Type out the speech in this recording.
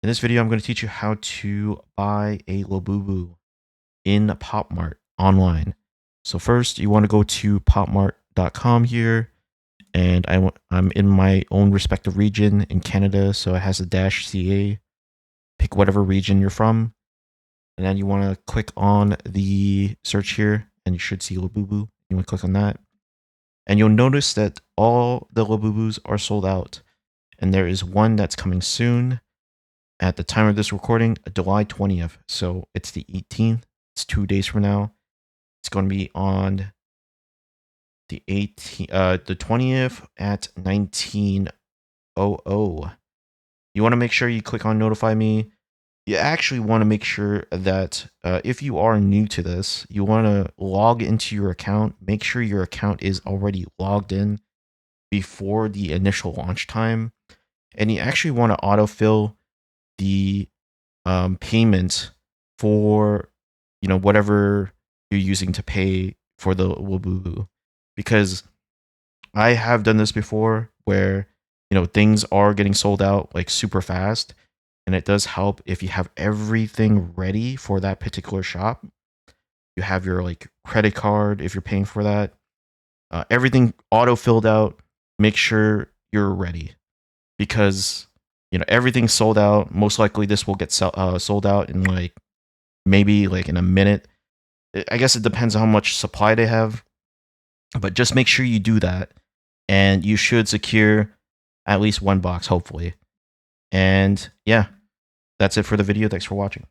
In this video, I'm going to teach you how to buy a Labubu in Popmart online. So first, you want to go to popmart.com here, and I'm in my own respective region in Canada, so it has a -CA. Pick whatever region you're from, and then you want to click on the search here, and you should see Labubu. You want to click on that, and you'll notice that all the Labubus are sold out, and there is one that's coming soon. At the time of this recording, July 20th. So it's the 18th. It's 2 days from now. It's going to be on the 20th at 19:00. You want to make sure you click on notify me. You actually want to make sure that if you are new to this, you want to log into your account. Make sure your account is already logged in before the initial launch time. And you actually want to autofill the payment for whatever you're using to pay for the Labubu, because I have done this before where things are getting sold out like super fast, and it does help if you have everything ready for that particular shop. You have your like credit card if you're paying for that, everything auto filled out. Make sure you're ready, because everything's sold out. Most likely this will get sold out in maybe in a minute. I guess it depends on how much supply they have, but just make sure you do that, and you should secure at least one box, hopefully. And yeah, that's it for the video. Thanks for watching.